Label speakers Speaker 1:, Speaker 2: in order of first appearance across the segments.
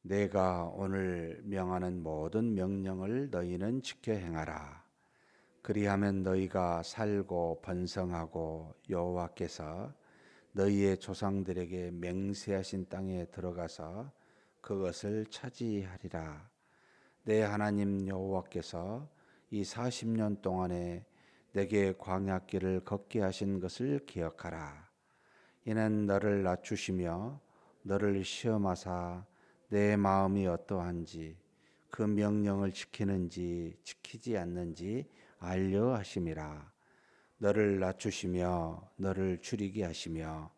Speaker 1: 내가 오늘 명하는 모든 명령을 너희는 지켜 행하라. 그리하면 너희가 살고 번성하고 여호와께서 너희의 조상들에게 맹세하신 땅에 들어가서 그것을 차지하리라. 내 하나님 여호와께서 이 40년 동안에 내게 광야길을 걷게 하신 것을 기억하라. 이는 너를 낮추시며 너를 시험하사 내 마음이 어떠한지 그 명령을 지키는지 지키지 않는지 알려 하심이라. 너를 낮추시며 너를 줄이게 하시며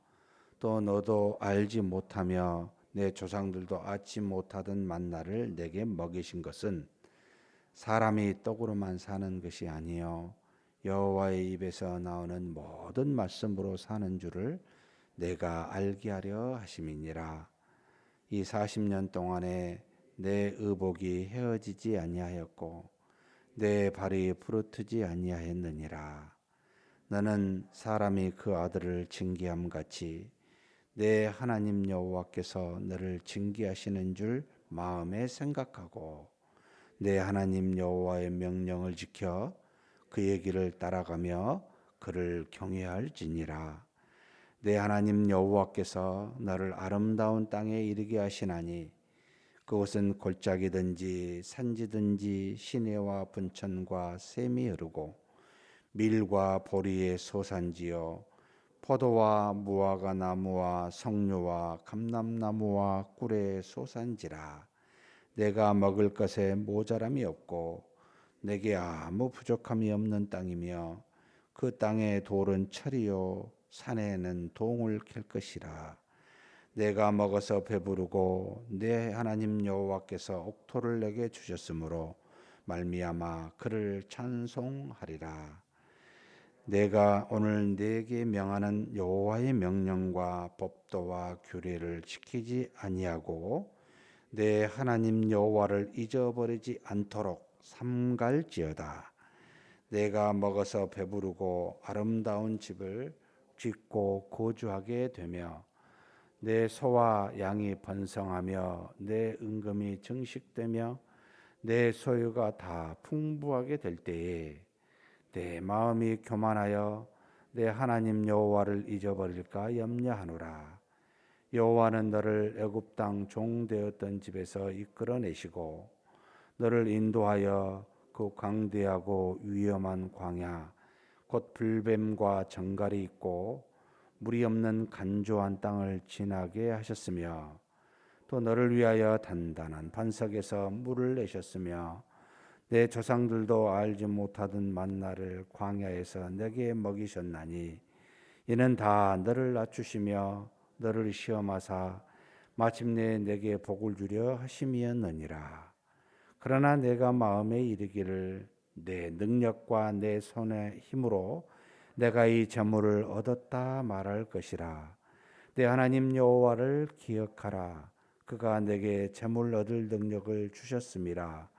Speaker 1: 또 너도 알지 못하며 내 조상들도 알지 못하던 만나를 내게 먹이신 것은 사람이 떡으로만 사는 것이 아니요 여호와의 입에서 나오는 모든 말씀으로 사는 줄을 내가 알게 하려 하심이니라. 이 40년 동안에 내 의복이 헤어지지 아니하였고 내 발이 부르트지 아니하였느니라. 너는 사람이 그 아들을 징계함 같이 내 하나님 여호와께서 너를 징계하시는 줄 마음에 생각하고 내 하나님 여호와의 명령을 지켜 그의 길을 따라가며 그를 경외할지니라. 내 하나님 여호와께서 너를 아름다운 땅에 이르게 하시나니 그곳은 골짜기든지 산지든지 시내와 분천과 샘이 흐르고 밀과 보리의 소산지요 포도와 무화과 나무와 석류와 감람나무와 꿀의 소산지라. 내가 먹을 것에 모자람이 없고 내게 아무 부족함이 없는 땅이며 그 땅의 돌은 철이요 산에는 동을 캘 것이라. 내가 먹어서 배부르고 내 하나님 여호와께서 옥토를 내게 주셨으므로 말미암아 그를 찬송하리라. 내가 오늘 네게 명하는 여호와의 명령과 법도와 규례를 지키지 아니하고 내 하나님 여호와를 잊어버리지 않도록 삼갈지어다. 내가 먹어서 배부르고 아름다운 집을 짓고 거주하게 되며 내 소와 양이 번성하며 내 은금이 증식되며 내 소유가 다 풍부하게 될 때에 내 마음이 교만하여 내 하나님 여호와를 잊어버릴까 염려하노라. 여호와는 너를 애굽 땅 종되었던 집에서 이끌어내시고 너를 인도하여 그 광대하고 위험한 광야 곧 불뱀과 정갈이 있고 물이 없는 간조한 땅을 지나게 하셨으며 또 너를 위하여 단단한 반석에서 물을 내셨으며 내 조상들도 알지 못하던 만나를 광야에서 내게 먹이셨나니 이는 다 너를 낮추시며 너를 시험하사 마침내 내게 복을 주려 하심이었느니라. 그러나 내가 마음에 이르기를 내 능력과 내 손의 힘으로 내가 이 재물을 얻었다 말할 것이라. 내 하나님 여호와를 기억하라. 그가 내게 재물 얻을 능력을 주셨음이라.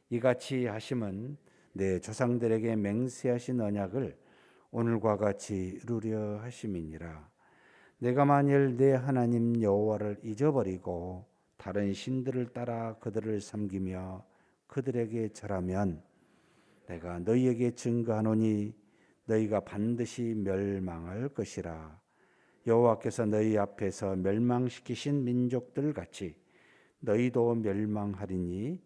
Speaker 1: 이같이 하심은 내 조상들에게 맹세하신 언약을 오늘과 같이 이루려 하심이니라. 내가 만일 내 하나님 여호와를 잊어버리고 다른 신들을 따라 그들을 섬기며 그들에게 절하면 내가 너희에게 증거하노니 너희가 반드시 멸망할 것이라. 여호와께서 너희 앞에서 멸망시키신 민족들 같이 너희도 멸망하리니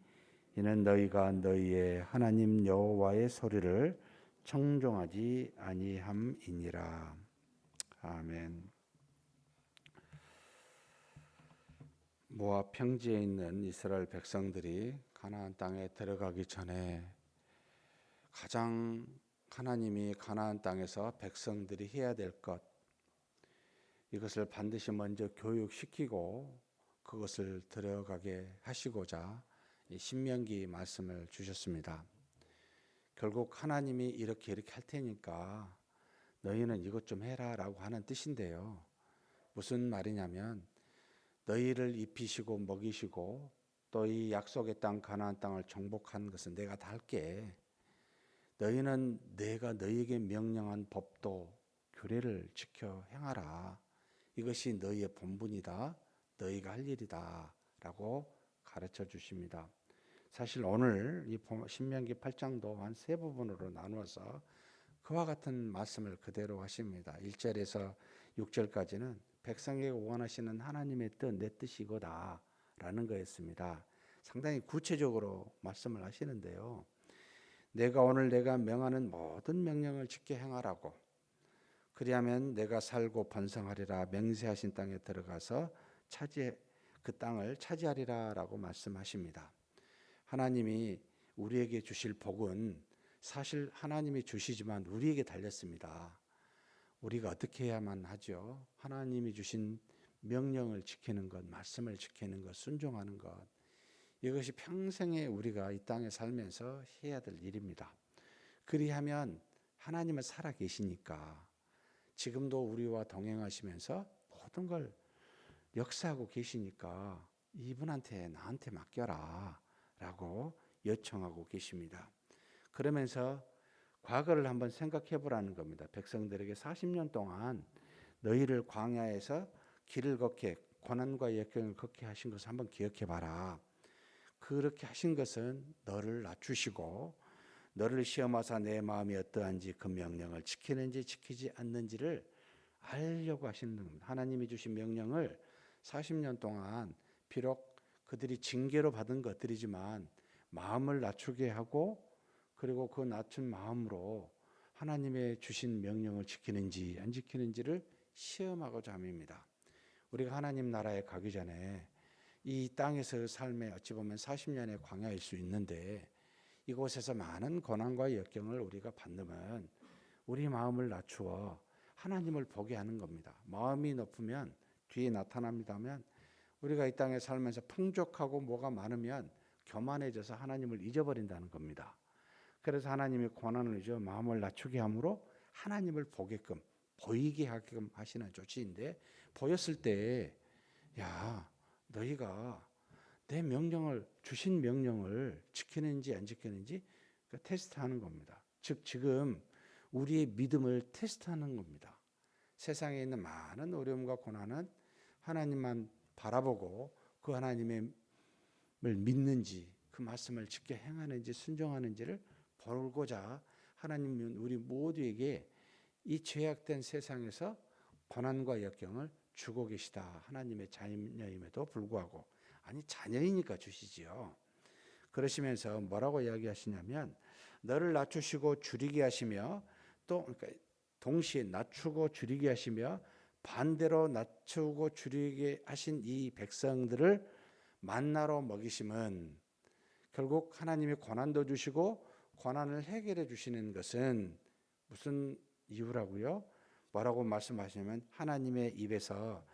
Speaker 1: 이는 너희가 너희의 하나님 여호와의 소리를 청종하지 아니함이니라. 아멘. 모압 평지에 있는 이스라엘 백성들이 가나안 땅에 들어가기 전에 가장 하나님이 가나안 땅에서 백성들이 해야 될 것, 이것을 반드시 먼저 교육시키고 그것을 들어가게 하시고자 신명기 말씀을 주셨습니다. 결국 하나님이 이렇게 할 테니까 너희는 이것 좀 해라 라고 하는 뜻인데요. 무슨 말이냐면 너희를 입히시고 먹이시고 또 이 약속의 땅 가나안 땅을 정복한 것은 내가 다 할게. 너희는 내가 너희에게 명령한 법도 규례를 지켜 행하라. 이것이 너희의 본분이다. 너희가 할 일이다 라고 가르쳐 주십니다. 사실 오늘 이 신명기 8장도 한 세 부분으로 나누어서 그와 같은 말씀을 그대로 하십니다. 1절에서 6절까지는 백성에게 원하시는 하나님의 뜻, 내 뜻이고다 라는 거였습니다. 상당히 구체적으로 말씀을 하시는데요. 내가 명하는 모든 명령을 지켜 행하라고, 그리하면 내가 살고 번성하리라, 맹세하신 땅에 들어가서 그 땅을 차지하리라 라고 말씀하십니다. 하나님이 우리에게 주실 복은 사실 하나님이 주시지만 우리에게 달렸습니다. 우리가 어떻게 해야만 하죠? 하나님이 주신 명령을 지키는 것, 말씀을 지키는 것, 순종하는 것, 이것이 평생에 우리가 이 땅에 살면서 해야 될 일입니다. 그리하면 하나님은 살아 계시니까 지금도 우리와 동행하시면서 모든 걸 역사하고 계시니까 이분한테, 나한테 맡겨라 라고 요청하고 계십니다. 그러면서 과거를 한번 생각해 보라는 겁니다. 백성들에게 40년 동안 너희를 광야에서 길을 걷게, 고난과 역경을 걷게 하신 것을 한번 기억해 봐라. 그렇게 하신 것은 너를 낮추시고 너를 시험하사 내 마음이 어떠한지 그 명령을 지키는지 지키지 않는지를 알려고 하시는 겁니다. 하나님이 주신 명령을 40년 동안 비록 그들이 징계로 받은 것들이지만 마음을 낮추게 하고, 그리고 그 낮춘 마음으로 하나님의 주신 명령을 지키는지 안 지키는지를 시험하고자 함입니다. 우리가 하나님 나라에 가기 전에 이 땅에서 삶에 어찌 보면 40년의 광야일 수 있는데, 이곳에서 많은 고난과 역경을 우리가 받으면 우리 마음을 낮추어 하나님을 보게 하는 겁니다. 마음이 높으면 뒤에 나타납니다만, 우리가 이 땅에 살면서 풍족하고 뭐가 많으면 교만해져서 하나님을 잊어버린다는 겁니다. 그래서 하나님이 고난을 줘 마음을 낮추게 함으로 하나님을 보게끔, 보이게 하게끔 하시는 조치인데, 보였을 때 야, 너희가 내 명령을, 주신 명령을 지키는지 안 지키는지 테스트하는 겁니다. 즉 지금 우리의 믿음을 테스트하는 겁니다. 세상에 있는 많은 어려움과 고난은 하나님만 바라보고 그 하나님을 믿는지, 그 말씀을 지켜 행하는지 순종하는지를 보고자 하나님은 우리 모두에게 이 죄악된 세상에서 고난과 역경을 주고 계시다. 하나님의 자녀임에도 불구하고, 아니 자녀이니까 주시지요. 그러시면서 뭐라고 이야기하시냐면, 너를 낮추시고 줄이게 하시며, 또 그러니까 동시에 낮추고 줄이게 하시며 반대로 낮추고 줄이게 하신 이 백성들을 만나로 먹이심은, 결국 하나님이 고난도 주시고 고난을 해결해 주시는 것은 무슨 이유라고요? 뭐라고 말씀하시냐면, 하나님의 입에서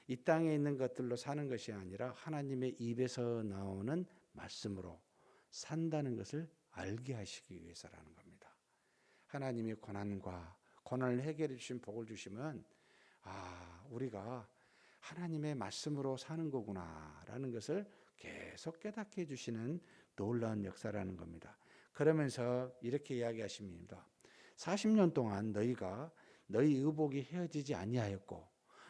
Speaker 1: 이 땅에 있는 것들로 사는 것이 아니라 하나님의 입에서 나오는 말씀으로 산다는 것을 알게 하시기 위해서라는 겁니다. 하나님이 고난을 해결해 주신 복을 주시면, 우리가 하나님의 말씀으로 사는 거구나라는 것을 계속 깨닫게 해주시는 놀라운 역사라는 겁니다. 그러면서 이렇게 이야기하십니다. 40년 동안 너희가 너희 의복이 헤어지지 아니하였고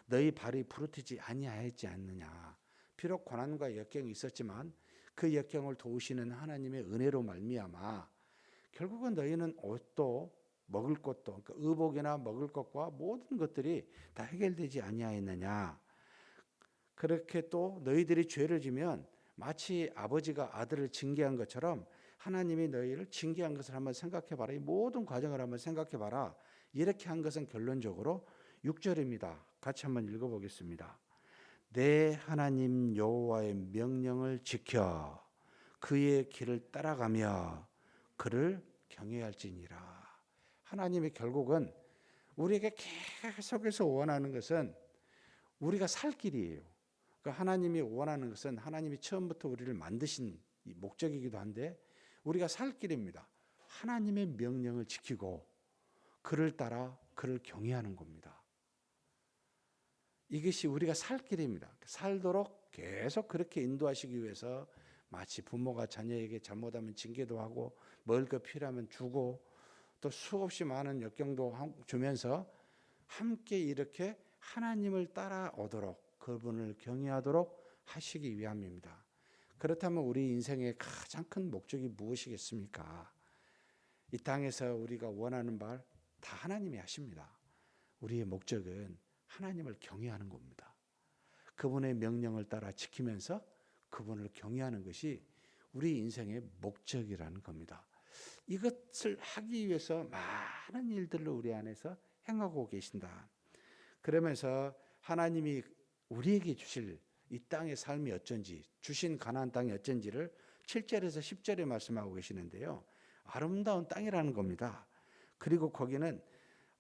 Speaker 1: 너희 발이 부르트지 아니하였지 않느냐. 비록 고난과 역경이 있었지만 그 역경을 도우시는 하나님의 은혜로 말미암아 결국은 너희는 옷도 먹을 것도, 그러니까 의복이나 먹을 것과 모든 것들이 다 해결되지 아니하였느냐. 그렇게 또 너희들이 죄를 지면 마치 아버지가 아들을 징계한 것처럼 하나님이 너희를 징계한 것을 한번 생각해 봐라. 이 모든 과정을 한번 생각해 봐라. 이렇게 한 것은 결론적으로 6절입니다. 같이 한번 읽어보겠습니다. 내 하나님 여호와의 명령을 지켜 그의 길을 따라가며 그를 경외할지니라. 하나님이 결국은 우리에게 계속해서 원하는 것은 우리가 살 길이에요. 그러니까 하나님이 원하는 것은 하나님이 처음부터 우리를 만드신 목적이기도 한데 우리가 살 길입니다. 하나님의 명령을 지키고 그를 따라 그를 경외하는 겁니다. 이것이 우리가 살 길입니다. 살도록 계속 그렇게 인도하시기 위해서 마치 부모가 자녀에게 잘못하면 징계도 하고 먹을 것 필요하면 주고 또 수없이 많은 역경도 주면서 함께 이렇게 하나님을 따라오도록, 그분을 경외하도록 하시기 위함입니다. 그렇다면 우리 인생의 가장 큰 목적이 무엇이겠습니까? 이 땅에서 우리가 원하는 바 다 하나님이 하십니다. 우리의 목적은 하나님을 경외하는 겁니다. 그분의 명령을 따라 지키면서 그분을 경외하는 것이 우리 인생의 목적이라는 겁니다. 이것을 하기 위해서 많은 일들을 우리 안에서 행하고 계신다. 그러면서 하나님이 우리에게 주실 이 땅의 삶이 어쩐지, 주신 가나안 땅이 어쩐지를 7절에서 10절에 말씀하고 계시는데요. 아름다운 땅이라는 겁니다. 그리고 거기는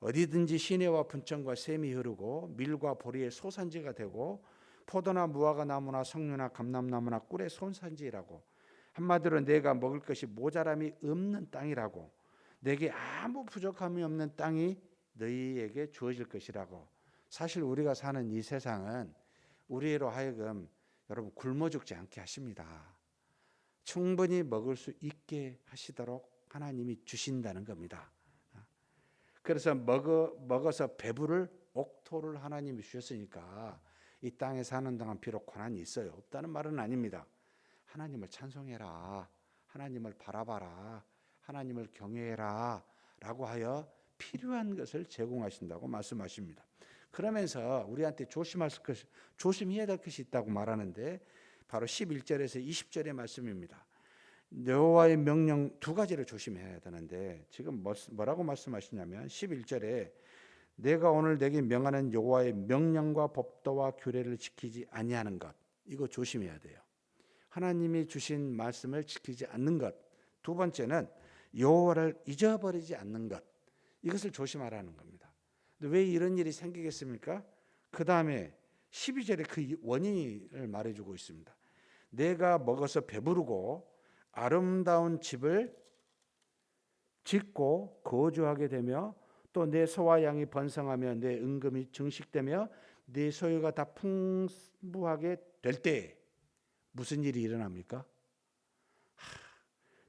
Speaker 1: 어디든지 시내와 분천과 샘이 흐르고 밀과 보리의 소산지가 되고 포도나 무화과 나무나 석류나 감람나무나 꿀의 손산지라고, 한마디로 내가 먹을 것이 모자람이 없는 땅이라고, 내게 아무 부족함이 없는 땅이 너희에게 주어질 것이라고. 사실 우리가 사는 이 세상은 우리로 하여금 여러분 굶어 죽지 않게 하십니다. 충분히 먹을 수 있게 하시도록 하나님이 주신다는 겁니다. 그래서 먹어서 배부를 옥토를 하나님이 주셨으니까 이 땅에 사는 동안 비록 고난이 있어요. 없다는 말은 아닙니다. 하나님을 찬송해라, 하나님을 바라봐라, 하나님을 경외해라 라고 하여 필요한 것을 제공하신다고 말씀하십니다. 그러면서 우리한테 조심해야 될 것이 있다고 말하는데 바로 11절에서 20절의 말씀입니다. 여호와의 명령 두 가지를 조심해야 되는데 지금 뭐라고 말씀하시냐면 11절에 내가 오늘 내게 명하는 여호와의 명령과 법도와 규례를 지키지 아니하는 것, 이거 조심해야 돼요. 하나님이 주신 말씀을 지키지 않는 것. 두 번째는 여호와를 잊어버리지 않는 것, 이것을 조심하라는 겁니다. 근데 왜 이런 일이 생기겠습니까? 그 다음에 12절에 그 원인을 말해주고 있습니다. 내가 먹어서 배부르고 아름다운 집을 짓고 거주하게 되며 또 내 소와 양이 번성하며 내 은금이 증식되며 내 소유가 다 풍부하게 될 때 무슨 일이 일어납니까?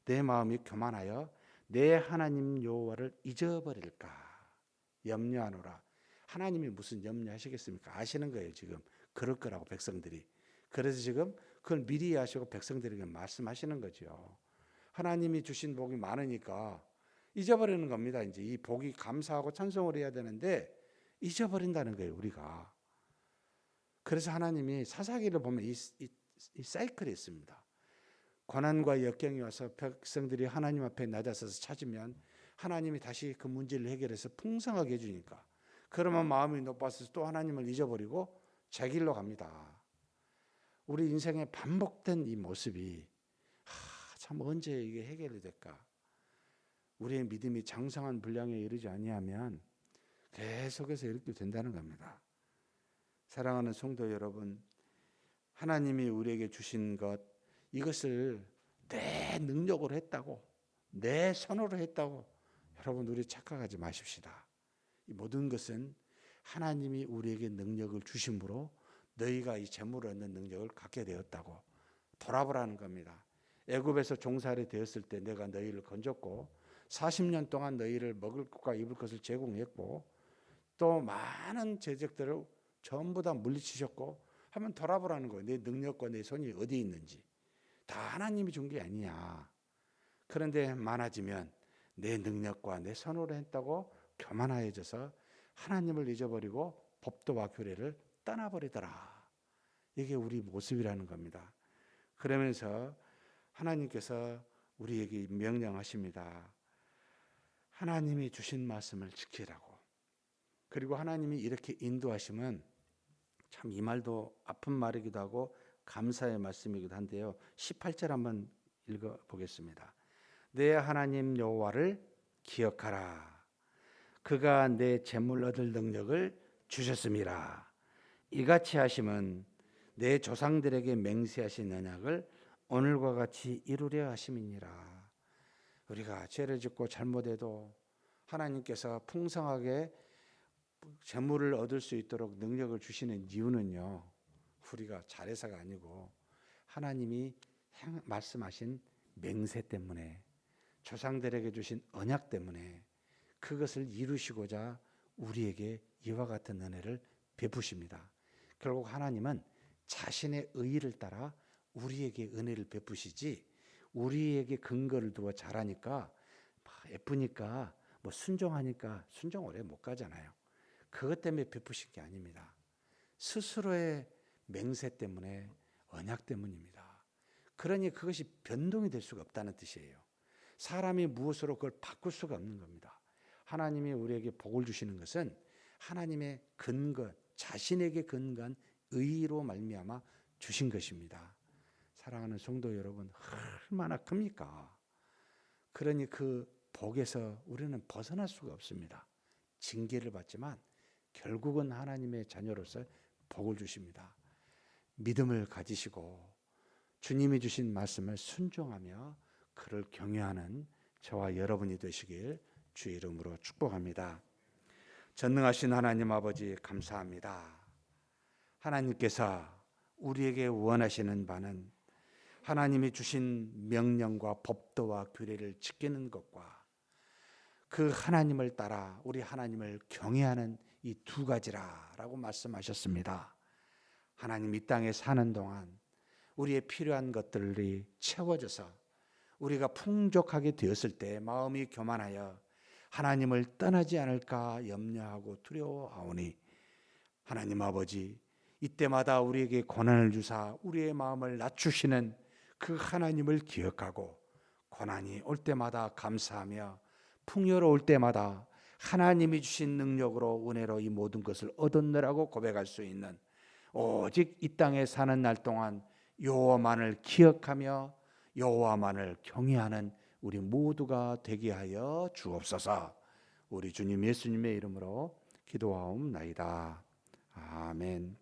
Speaker 1: 내 마음이 교만하여 내 하나님 여호와를 잊어버릴까 염려하노라. 하나님이 무슨 염려하시겠습니까? 아시는 거예요. 지금 그럴 거라고 백성들이. 그래서 지금 그걸 미리 아시고 백성들에게 말씀하시는 거죠. 하나님이 주신 복이 많으니까 잊어버리는 겁니다. 이제 이 복이 감사하고 찬송을 해야 되는데 잊어버린다는 거예요, 우리가. 그래서 하나님이 사사기를 보면 이 사이클이 있습니다. 고난과 역경이 와서 백성들이 하나님 앞에 낮아서서 찾으면 하나님이 다시 그 문제를 해결해서 풍성하게 해주니까, 그러면 마음이 높아서 또 하나님을 잊어버리고 제 길로 갑니다. 우리 인생에 반복된 이 모습이 참 언제 이게 해결이 될까? 우리의 믿음이 장성한 분량에 이르지 아니하면 계속해서 이렇게 된다는 겁니다. 사랑하는 성도 여러분, 하나님이 우리에게 주신 것, 이것을 내 능력으로 했다고, 내 손으로 했다고 여러분 우리 착각하지 마십시다. 이 모든 것은 하나님이 우리에게 능력을 주심으로 너희가 이 재물을 얻는 능력을 갖게 되었다고 돌아보라는 겁니다. 애굽에서 종살이 되었을 때 내가 너희를 건졌고 40년 동안 너희를 먹을 것과 입을 것을 제공했고 또 많은 제적들을 전부 다 물리치셨고 하면 돌아보라는 거예요. 내 능력과 내 손이 어디 있는지 다 하나님이 준 게 아니냐. 그런데 많아지면 내 능력과 내 손으로 했다고 교만해져서 하나님을 잊어버리고 법도와 규례를 떠나버리더라. 이게 우리 모습이라는 겁니다. 그러면서 하나님께서 우리에게 명령하십니다. 하나님이 주신 말씀을 지키라고. 그리고 하나님이 이렇게 인도하시면 참 이 말도 아픈 말이기도 하고 감사의 말씀이기도 한데요. 18절 한번 읽어보겠습니다. 내 하나님 여호와를 기억하라. 그가 내 재물 얻을 능력을 주셨음이라. 이같이 하심은 내 조상들에게 맹세하신 언약을 오늘과 같이 이루려 하심이니라. 우리가 죄를 짓고 잘못해도 하나님께서 풍성하게 재물을 얻을 수 있도록 능력을 주시는 이유는요, 우리가 잘해서가 아니고 하나님이 말씀하신 맹세 때문에, 조상들에게 주신 언약 때문에 그것을 이루시고자 우리에게 이와 같은 은혜를 베푸십니다. 결국 하나님은 자신의 의의를 따라 우리에게 은혜를 베푸시지 우리에게 근거를 두어 잘하니까 예쁘니까 뭐 순종하니까 순종 오래 못 가잖아요. 그것 때문에 베푸신 게 아닙니다. 스스로의 맹세 때문에 언약 때문입니다. 그러니 그것이 변동이 될 수가 없다는 뜻이에요. 사람이 무엇으로 그걸 바꿀 수가 없는 겁니다. 하나님이 우리에게 복을 주시는 것은 하나님의 근거, 자신에게 근거한 의로 말미암아 주신 것입니다. 사랑하는 성도 여러분, 얼마나 큽니까? 그러니 그 복에서 우리는 벗어날 수가 없습니다. 징계를 받지만 결국은 하나님의 자녀로서 복을 주십니다. 믿음을 가지시고 주님이 주신 말씀을 순종하며 그를 경외하는 저와 여러분이 되시길 주의 이름으로 축복합니다. 전능하신 하나님 아버지 감사합니다. 하나님께서 우리에게 원하시는 바는 하나님이 주신 명령과 법도와 규례를 지키는 것과 그 하나님을 따라 우리 하나님을 경외하는 이 두 가지라고 말씀하셨습니다. 하나님 이 땅에 사는 동안 우리의 필요한 것들이 채워져서 우리가 풍족하게 되었을 때 마음이 교만하여 하나님을 떠나지 않을까 염려하고 두려워하오니 하나님 아버지 이때마다 우리에게 고난을 주사 우리의 마음을 낮추시는 그 하나님을 기억하고 고난이 올 때마다 감사하며 풍요로울 때마다 하나님이 주신 능력으로 은혜로 이 모든 것을 얻었느라고 고백할 수 있는 오직 이 땅에 사는 날 동안 여호와만을 기억하며 여호와만을 경외하는 우리 모두가 되게 하여 주옵소서. 우리 주님 예수님의 이름으로 기도하옵나이다. 아멘.